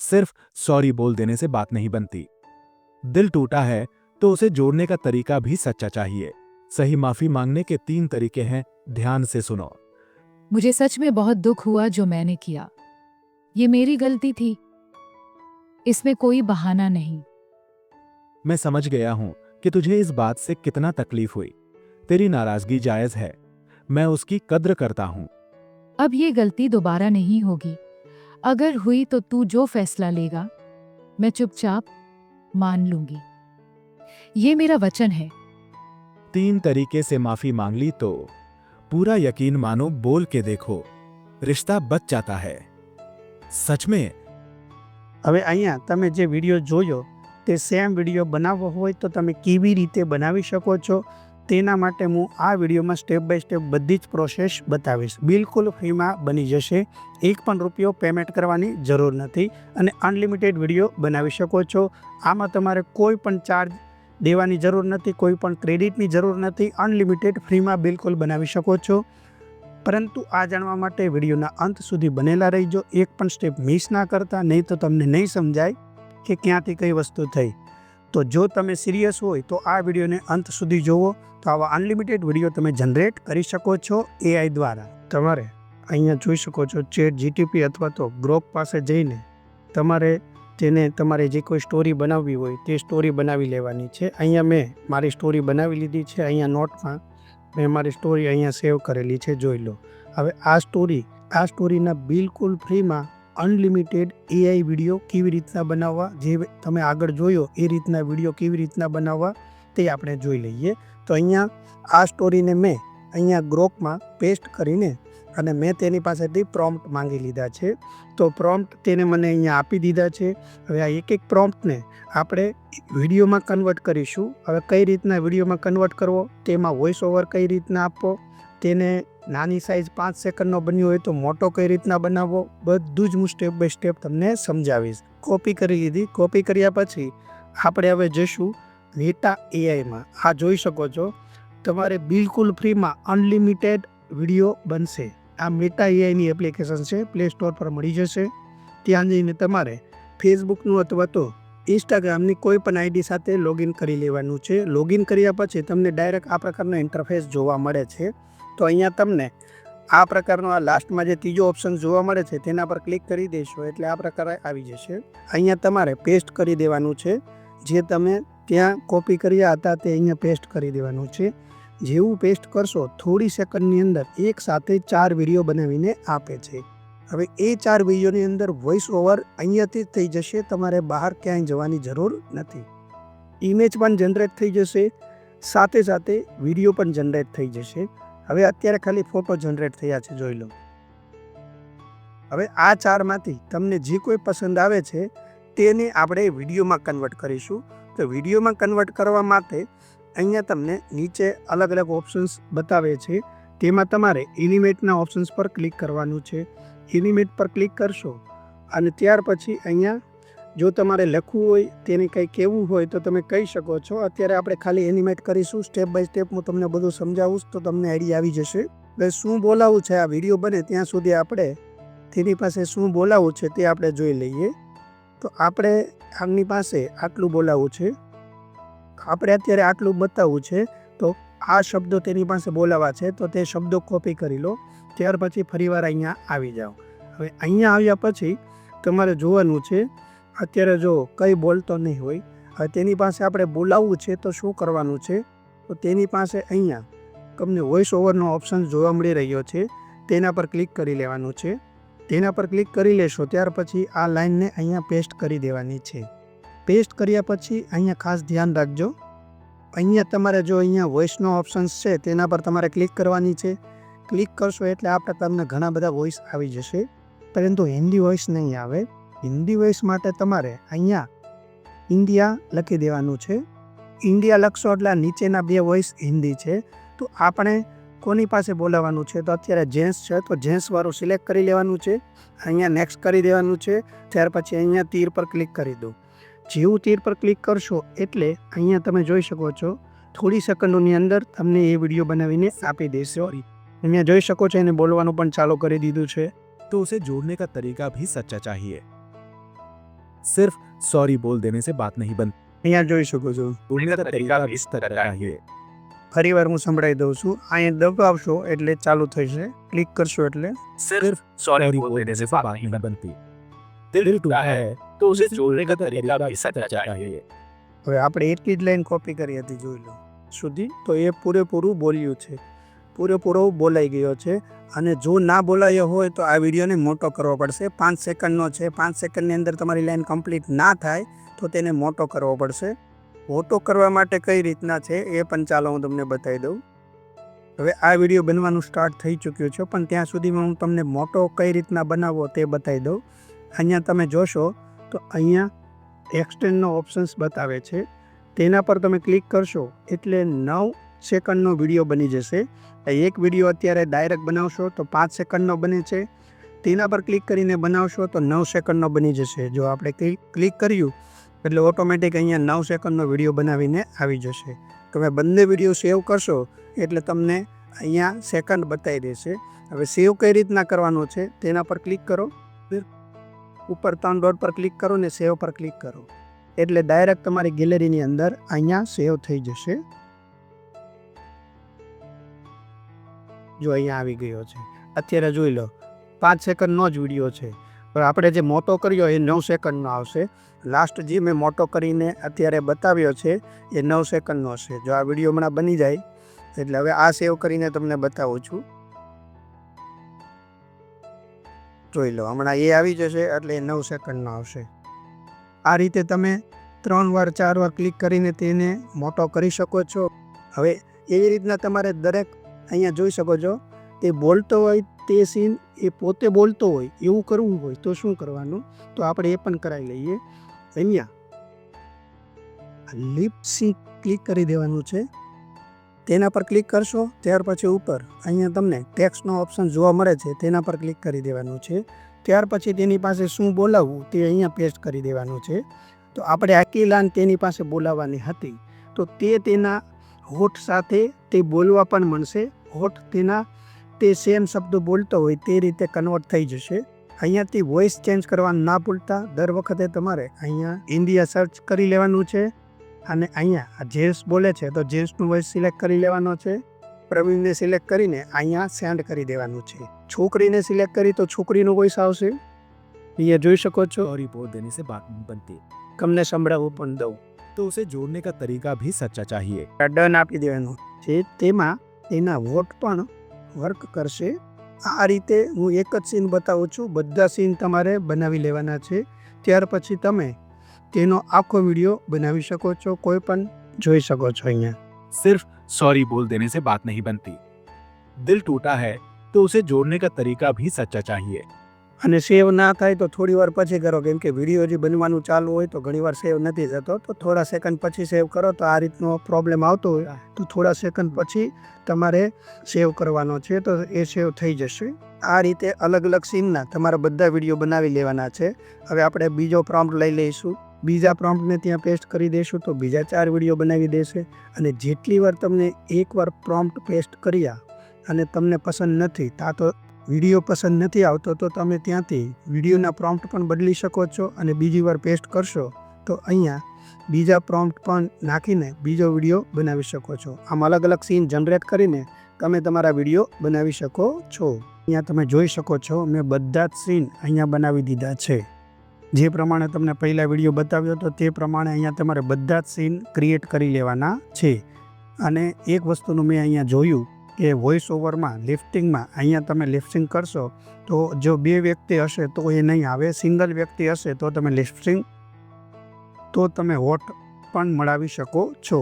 सिर्फ सॉरी बोल देने से बात नहीं बनती। दिल टूटा है तो उसे जोड़ने का तरीका भी सच्चा चाहिए। सही माफी मांगने के 3 तरीके हैं, ध्यान से सुनो। मुझे सच में बहुत दुख हुआ जो मैंने किया। ये मेरी गलती थी। इसमें कोई बहाना नहीं। मैं समझ गया हूं कि तुझे इस बात से कितना तकलीफ हुई। तेरी नाराजगी जायज है, मैं उसकी कद्र करता हूं। अब ये गलती दोबारा नहीं होगी। अगर हुई तो तू जो फैसला लेगा मैं चुपचाप मान लूंगी। ये मेरा वचन है। 3 तरीके से माफी मांग ली तो पूरा यकीन मानो, बोल के देखो, रिश्ता बच जाता है। सच में। હવે અહીંયા તમે જે વિડીયો જોયો તે સેમ વિડીયો બનાવવો હોય તો તમે કેવી રીતે બનાવી શકો છો તેના માટે હું આ વિડીયોમાં સ્ટેપ બાય સ્ટેપ બધી જ પ્રોસેસ બતાવીશ। બિલકુલ ફ્રીમાં બની જશે, એક પણ રૂપિયો પેમેન્ટ કરવાની જરૂર નથી અને અનલિમિટેડ વિડીયો બનાવી શકો છો। આમાં તમારે કોઈ પણ ચાર્જ દેવાની જરૂર નથી, કોઈ પણ ક્રેડિટની જરૂર નથી, અનલિમિટેડ ફ્રીમાં બિલકુલ બનાવી શકો છો। પરંતુ આ જાણવા માટે વિડીયોના અંત સુધી બનેલા રહીજો, એક પણ સ્ટેપ મિસ ના કરતા, નહીં તો તમને નહીં સમજાય કે ક્યાંથી કઈ વસ્તુ થઈ। તો જો તમે સિરિયસ હોય તો આ વિડીયોને અંત સુધી જોવો, તો આવા અનલિમિટેડ વિડીયો તમે જનરેટ કરી શકો છો AI દ્વારા। તમારે અહીંયા જોઈ શકો છો ચેટ જીટીપી અથવા તો ગ્રોક પાસે જઈને તમારે તેને તમારે જે કોઈ સ્ટોરી બનાવવી હોય તે સ્ટોરી બનાવી લેવાની છે। અહીંયા મેં મારી સ્ટોરી બનાવી લીધી છે। અહીંયા નોટમાં મેં મારી સ્ટોરી અહીંયા સેવ કરેલી છે, જોઈ લો। હવે આ સ્ટોરીના બિલકુલ ફ્રીમાં અનલિમિટેડ AI વિડીયો કેવી રીતના બનાવવા, જે તમે આગળ જોયો એ રીતના વિડીયો કેવી રીતના બનાવવા તે આપણે જોઈ લઈએ। તો અહીંયા આ સ્ટોરીને મેં અહીંયા ગ્રોકમાં પેસ્ટ કરીને અને મેં તેની પાસેથી પ્રોમ્પ્ટ માંગી લીધા છે। તો પ્રોમ્પ્ટ તેને મને અહીંયા આપી દીધા છે। હવે આ એક પ્રોમ્પ્ટને આપણે વિડીયોમાં કન્વર્ટ કરીશું। હવે કઈ રીતના વિડીયોમાં કન્વર્ટ કરવો, તેમાં વોઇસ ઓવર કઈ રીતના આપવો, તેને નાની સાઇઝ 5 સેકન્ડનો બન્યો હોય તો મોટો કઈ રીતના બનાવવો, બધું જ હું સ્ટેપ બાય સ્ટેપ તમને સમજાવીશ। કોપી કરી લીધી। કોપી કર્યા પછી આપણે હવે જઈશું મેટા AIમાં। આ જોઈ શકો છો, તમારે બિલકુલ ફ્રીમાં અનલિમિટેડ વિડીયો બનશે। આ મેટા AIની એપ્લિકેશન છે, પ્લે સ્ટોર પર મળી જશે। ત્યાં જઈને તમારે ફેસબુકનું અથવા તો ઇન્સ્ટાગ્રામની કોઈ પણ આઈડી સાથે લોગિન કરી લેવાનું છે। લોગિન કર્યા પછી તમને ડાયરેક્ટ આ પ્રકારનો ઇન્ટરફેસ જોવા મળે છે। તો અહીંયા તમને આ પ્રકારનો આ લાસ્ટમાં જે ત્રીજો ઓપ્શન જોવા મળે છે તેના પર ક્લિક કરી દેશો એટલે આ પ્રકારે આવી જશે। અહીંયા તમારે પેસ્ટ કરી દેવાનું છે, જે તમે ત્યાં કોપી કર્યા હતા તે અહીંયા પેસ્ટ કરી દેવાનું છે। જેવું પેસ્ટ કરશો થોડી સેકન્ડની અંદર એક સાથે 4 વિડીયો બનાવીને આપે છે। હવે એ 4 વિડીયોની અંદર વોઇસ ઓવર અહીંયાથી જ થઈ જશે, તમારે બહાર ક્યાંય જવાની જરૂર નથી। ઇમેજ પણ જનરેટ થઈ જશે, સાથે સાથે વિડીયો પણ જનરેટ થઈ જશે। હવે અત્યારે ખાલી ફોટો જનરેટ થયા છે, જોઈ લો। હવે આ 4માંથી તમને જે કોઈ પસંદ આવે છે તેને આપણે વિડીયોમાં કન્વર્ટ કરીશું। તો વિડીયોમાં કન્વર્ટ કરવા માટે અહીંયા તમને નીચે અલગ અલગ ઓપ્શન્સ બતાવે છે, તેમાં તમારે એનિમેટના ઓપ્શન્સ પર ક્લિક કરવાનું છે। એનિમેટ પર ક્લિક કરશો અને ત્યાર પછી અહીંયા જો તમારે લખવું હોય, તેને કંઈ કહેવું હોય તો તમે કહી શકો છો। અત્યારે આપણે ખાલી એનિમેટ કરીશું, સ્ટેપ બાય સ્ટેપ હું તમને બધું સમજાવું તો તમને આઈડિયા આવી જશે। એટલે શું બોલાવવું છે, આ વિડીયો બને ત્યાં સુધી આપણે તેની પાસે શું બોલાવવું છે તે આપણે જોઈ લઈએ। તો આપણે આમની પાસે આટલું બોલાવવું છે, આપણે અત્યારે આટલું બતાવવું છે, તો આ શબ્દો તેની પાસે બોલાવવા છે તો તે શબ્દો કોપી કરી લો। ત્યાર પછી ફરીવાર અહીંયા આવી જાઓ। હવે અહીંયા આવ્યા પછી તમારે જોવાનું છે, અત્યારે જો કંઈ બોલતો નહીં હોય, હવે તેની પાસે આપણે બોલાવવું છે તો શું કરવાનું છે, તો તેની પાસે અહીંયા તમને વોઇસ ઓવરનો ઓપ્શન જોવા મળી રહ્યો છે, તેના પર ક્લિક કરી લેવાનું છે। તેના પર ક્લિક કરી લેશો ત્યાર પછી આ લાઇનને અહીંયા પેસ્ટ કરી દેવાની છે। પેસ્ટ કર્યા પછી અહીંયા ખાસ ધ્યાન રાખજો, અહીંયા તમારે જો અહીંયા વોઇસનો ઓપ્શન્સ છે તેના પર તમારે ક્લિક કરવાની છે। ક્લિક કરશો એટલે આ પ્રકારના ઘણા બધા વોઇસ આવી જશે, પરંતુ હિન્દી વોઇસ નહીં આવે। હિન્દી વોઇસ માટે તમારે અહીંયા ઇન્ડિયા લખી દેવાનું છે। ઇન્ડિયા લખશો એટલે નીચેના 2 વોઇસ હિન્દી છે। તો આપણે કોની પાસે બોલાવવાનું છે, તો અત્યારે જેન્ટ્સ છે તો જેન્ટ્સવાળું સિલેક્ટ કરી લેવાનું છે। અહીંયા નેક્સ્ટ કરી દેવાનું છે, ત્યાર પછી અહીંયા તીર પર ક્લિક કરી દો। જેવું તીર પર ક્લિક કરશો એટલે અહીંયા તમે જોઈ શકો છો થોડી સેકન્ડોની અંદર તમને એ વિડીયો બનાવીને આપી દેશે। અહીંયા જોઈ શકો છો એને બોલવાનું પણ ચાલુ કરી દીધું છે। तो उसे जोड़ने का तरीका भी सच्चा चाहिए। सिर्फ सॉरी बोल देने से बात नहीं बनती, અહીંયા જોઈ શકો છો। बोलने का तरीका भी इस तरह चाहिए। ફરીવાર હું સંભળાવી દઉં છું। અહીંયા દબાવશો એટલે ચાલુ થશે, ક્લિક કરશો એટલે सिर्फ सॉरी बोल देने से बात नहीं बनती, दिल टूटा है तो उसे जोड़ने का तरीका भी सच्चा चाहिए। હવે આપણે એટલી જ લાઈન કોપી કરી હતી, જોઈ લો સુધી, તો એ પૂરેપૂરું બોલ્યું છે, પૂરેપૂરો બોલાઈ ગયો છે। અને જો ના બોલાયો હોય તો આ વિડીયોને મોટો કરવો પડશે। 5 સેકન્ડનો છે, 5 સેકન્ડની અંદર તમારી લાઈન કમ્પ્લીટ ના થાય તો તેને મોટો કરવો પડશે। મોટો કરવા માટે કઈ રીતના છે એ પણ ચાલો હું તમને બતાવી દઉં। હવે આ વિડીયો બનવાનું સ્ટાર્ટ થઈ ચૂક્યું છે, પણ ત્યાં સુધીમાં હું તમને મોટો કઈ રીતના બનાવવો તે બતાવી દઉં। અહીંયા તમે જોશો તો અહીંયા એક્સટેન્ડનો ઓપ્શન્સ બતાવે છે, તેના પર તમે ક્લિક કરશો એટલે 9 સેકન્ડનો વિડીયો બની જશે। એક વિડીયો અત્યારે ડાયરેક્ટ બનાવશો તો 5 સેકન્ડનો બને છે, તેના પર ક્લિક કરીને બનાવશો તો 9 સેકન્ડનો બની જશે। જો આપણે ક્લિક કર્યું એટલે ઓટોમેટિક અહીંયા 9 સેકન્ડનો વિડીયો બનાવીને આવી જશે। તમે બંને વિડીયો સેવ કરશો એટલે તમને અહીંયા સેકન્ડ બતાવી દેશે। હવે સેવ કઈ રીતના કરવાનો છે તેના પર ક્લિક કરો, ઉપર 3 ડોટ પર ક્લિક કરો ને સેવ પર ક્લિક કરો એટલે ડાયરેક્ટ તમારી ગેલેરીની અંદર અહીંયા સેવ થઈ જશે। જો અહીંયા આવી ગયો છે, અત્યારે જોઈ લો 5 સેકન્ડનો જ વિડીયો છે, પણ આપણે જે મોટો કર્યો એ 9 સેકન્ડનો આવશે। લાસ્ટ જે મેં મોટો કરીને અત્યારે બતાવ્યો છે એ 9 સેકન્ડનો હશે। જો આ વિડીયો હમણાં બની જાય એટલે હવે આ સેવ કરીને તમને બતાવું છું, જોઈ લો હમણાં એ આવી જશે એટલે 9 સેકન્ડનો આવશે। આ રીતે તમે 3 વાર 4 વાર ક્લિક કરીને તેને મોટો કરી શકો છો। હવે એવી રીતના તમારે દરેક અહીંયા જોઈ શકો છો તે બોલતો હોય તે સીન એ પોતે બોલતો હોય એવું કરવું હોય તો શું કરવાનું, તો આપણે એ પણ કરાવી લઈએ। અહીંયા લિપ સિંક ક્લિક કરી દેવાનું છે, તેના પર ક્લિક કરશો ત્યાર પછી ઉપર અહીંયા તમને ટેક્સ્ટનો ઓપ્શન જોવા મળે છે, તેના પર ક્લિક કરી દેવાનું છે। ત્યાર પછી તેની પાસે શું બોલાવવું તે અહીંયા પેસ્ટ કરી દેવાનું છે। તો આપણે આખી લાઈન તેની પાસે બોલાવવાની હતી તો તેના હોઠ સાથે તે બોલવા પણ મળશે, હોઠ તેના તે સેમ શબ્દો બોલતો હોય તે રીતે કન્વર્ટ થઈ જશે। અહીંયાથી વોઇસ ચેન્જ કરવાનું ના ભૂલતા, દર વખતે તમારે અહીંયા ઇન્ડિયા સર્ચ કરી લેવાનું છે અને અહીંયા જેન્ટ્સ બોલે છે તો જેન્ટ્સનું વોઇસ સિલેક્ટ કરી લેવાનો છે, પ્રવીણને સિલેક્ટ કરીને અહીંયા સેન્ડ કરી દેવાનું છે। છોકરીને સિલેક્ટ કરી તો છોકરીનું વોઇસ આવશે, અહીંયા જોઈ શકો છો। सॉरी बोल देने से बात नहीं बनती, તમને સંભળાવવું પણ દઉં तो उसे जोड़ने का तरीका भी सच्चा चाहिए। ડન આપી દેવાનું છે, તેમાં એના વોટ પણ વર્ક કરશે। આ રીતે હું એક જ સીન બતાવું છું, બધા સીન તમારે બનાવી લેવાના છે, ત્યાર પછી તમે તેનો આખો વિડીયો બનાવી શકો છો, કોઈ પણ જોઈ શકો છો। અહીંયા सिर्फ सॉरी बोल देने से बात नहीं बनती, दिल टूटा है तो उसे जोड़ने का तरीका भी सच्चा चाहिए। અને સેવ ના થાય તો થોડી વાર પછી કરો, કેમ કે વિડીયો જે બનવાનું ચાલુ હોય તો ઘણીવાર સેવ નથી થતો, તો થોડા સેકન્ડ પછી સેવ કરો તો આ રીતનો પ્રોબ્લેમ આવતો હોય તો થોડા સેકન્ડ પછી તમારે સેવ કરવાનો છે તો એ સેવ થઈ જશે। આ રીતે અલગ અલગ સીનના તમારા બધા વિડીયો બનાવી લેવાના છે। હવે આપણે બીજો પ્રોમ્પ્ટ લઈ લઈશું, બીજા પ્રોમ્પ્ટને ત્યાં પેસ્ટ કરી દઈશું તો બીજા 4 વિડીયો બનાવી દેશે। અને જેટલી વાર તમને એકવાર પ્રોમ્પ્ટ પેસ્ટ કર્યા અને તમને પસંદ નથી તો વિડીયો પસંદ નથી આવતો તો તમે ત્યાંથી વિડીયોના પ્રોમ્પ્ટ પણ બદલી શકો છો અને બીજી વાર પેસ્ટ કરશો તો અહીંયા બીજા પ્રોમ્પ્ટ પણ નાખીને બીજો વિડીયો બનાવી શકો છો। આમ અલગ અલગ સીન જનરેટ કરીને તમે તમારા વિડીયો બનાવી શકો છો। અહીંયા તમે જોઈ શકો છો મેં બધા જ સીન અહીંયા બનાવી દીધા છે, જે પ્રમાણે તમને પહેલાં વિડીયો બતાવ્યો હતો તે પ્રમાણે અહીંયા તમારે બધા જ સીન ક્રિએટ કરી લેવાના છે। અને એક વસ્તુનું મેં અહીંયા જોયું કે વોઇસ ઓવરમાં લિફ્ટિંગમાં અહીંયા તમે લિફ્ટિંગ કરશો તો જો 2 વ્યક્તિ હશે તો એ નહીં આવે, સિંગલ વ્યક્તિ હશે તો તમે લિફ્ટિંગ તો તમે વોટ પણ મળાવી શકો છો।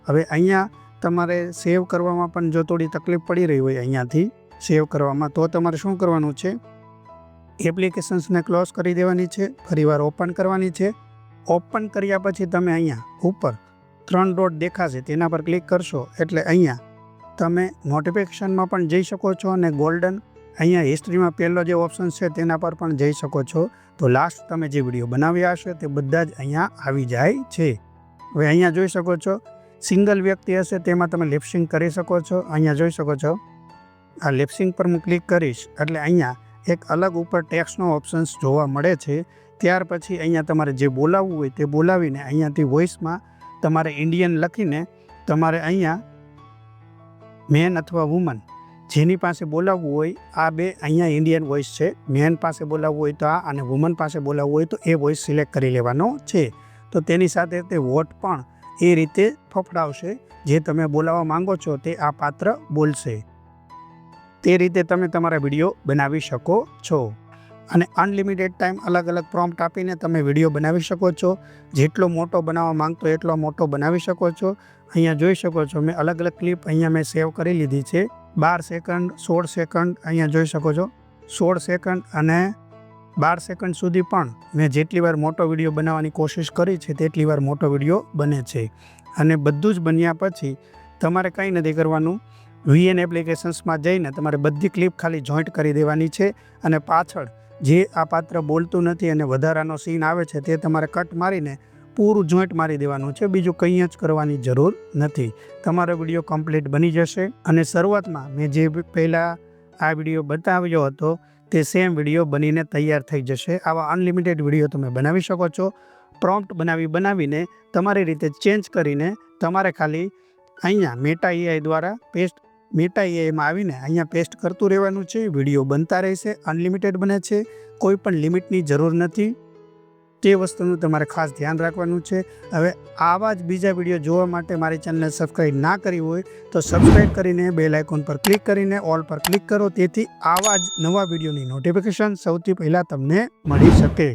હવે અહીંયા તમારે સેવ કરવામાં પણ જો થોડી તકલીફ પડી રહી હોય અહીંયાથી સેવ કરવામાં તો તમારે શું કરવાનું છે, એપ્લિકેશન્સને ક્લોઝ કરી દેવાની છે, ફરીવાર ઓપન કરવાની છે। ઓપન કર્યા પછી તમે અહીંયા ઉપર 3 ડોટ દેખાશે તેના પર ક્લિક કરશો એટલે અહીંયા તમે નોટિફિકેશનમાં પણ જઈ શકો છો અને ગોલ્ડન અહીંયા હિસ્ટ્રીમાં પહેલો જે ઓપ્શન છે તેના પર પણ જઈ શકો છો। તો લાસ્ટ તમે જે વિડીયો બનાવ્યા હશે તે બધા જ અહીંયા આવી જાય છે। હવે અહીંયા જોઈ શકો છો સિંગલ વ્યક્તિ હશે તેમાં તમે લિપસિંગ કરી શકો છો। અહીંયા જોઈ શકો છો આ લિપસિંગ પર હું ક્લિક કરીશ એટલે અહીંયા એક અલગ ઉપર ટેક્સ્ટનો ઓપ્શન્સ જોવા મળે છે, ત્યાર પછી અહીંયા તમારે જે બોલાવવું હોય તે બોલાવીને અહીંયાથી વોઇસમાં તમારે ઇન્ડિયન લખીને તમારે અહીંયા મેન અથવા વુમન જેની પાસે બોલાવવું હોય આ બે અહીંયા ઇન્ડિયન વોઇસ છે, મેન પાસે બોલાવવું હોય તો આ અને વુમન પાસે બોલાવવું હોય તો એ વોઇસ સિલેક્ટ કરી લેવાનો છે. તો તેની સાથે તે વોટ પણ એ રીતે ફફડાવશે જે તમે બોલાવવા માંગો છો તે આ પાત્ર બોલશે. તે રીતે તમે તમારા વિડીયો બનાવી શકો છો અને અનલિમિટેડ ટાઈમ અલગ અલગ પ્રોમ્પ્ટ આપીને તમે વિડીયો બનાવી શકો છો. જેટલો મોટો બનાવવા માંગતો એટલો મોટો બનાવી શકો છો. અહીંયા જોઈ શકો છો મેં અલગ અલગ ક્લિપ અહીંયા મેં સેવ કરી લીધી છે. 12 સેકન્ડ, 16 સેકન્ડ અહીંયા જોઈ શકો છો. 16 સેકન્ડ અને 12 સેકન્ડ સુધી પણ મેં જેટલી વાર મોટો વિડીયો બનાવવાની કોશિશ કરી છે તેટલી વાર મોટો વિડીયો બને છે. અને બધું જ બન્યા પછી તમારે કંઈ નથી કરવાનું. VN એપ્લિકેશન્સમાં જઈને તમારે બધી ક્લિપ ખાલી જોઈન્ટ કરી દેવાની છે અને પાછળ જે આ પાત્ર બોલતું નથી અને વધારાનો સીન આવે છે તે તમારે કટ મારીને પૂરું જોઈન્ટ મારી દેવાનું છે. બીજું કંઈ જ કરવાની જરૂર નથી. તમારો વિડીયો કમ્પ્લીટ બની જશે. અને શરૂઆતમાં મેં જે પહેલાં આ વિડીયો બતાવ્યો હતો તે સેમ વિડીયો બનીને તૈયાર થઈ જશે. આવા અનલિમિટેડ વિડીયો તમે બનાવી શકો છો. પ્રોમ્પ્ટ બનાવીને તમારી રીતે ચેન્જ કરીને તમારે ખાલી અહીંયા મેટા AI દ્વારા મેટા AIમાં આવીને અહીંયા પેસ્ટ કરતું રહેવાનું છે. વિડીયો બનતા રહેશે. અનલિમિટેડ બને છે, કોઈ પણ લિમિટની જરૂર નથી. તે વસ્તુનું તમારે ખાસ ધ્યાન રાખવાનું છે. હવે આવા જ બીજા વિડીયો જોવા માટે મારી ચેનલને સબસ્ક્રાઈબ ના કરી હોય તો સબસ્ક્રાઈબ કરીને બેલ આઇકોન પર ક્લિક કરીને ઓલ પર ક્લિક કરો, તેથી આવા જ નવા વિડીયોની નોટિફિકેશન સૌથી પહેલાં તમને મળી શકે.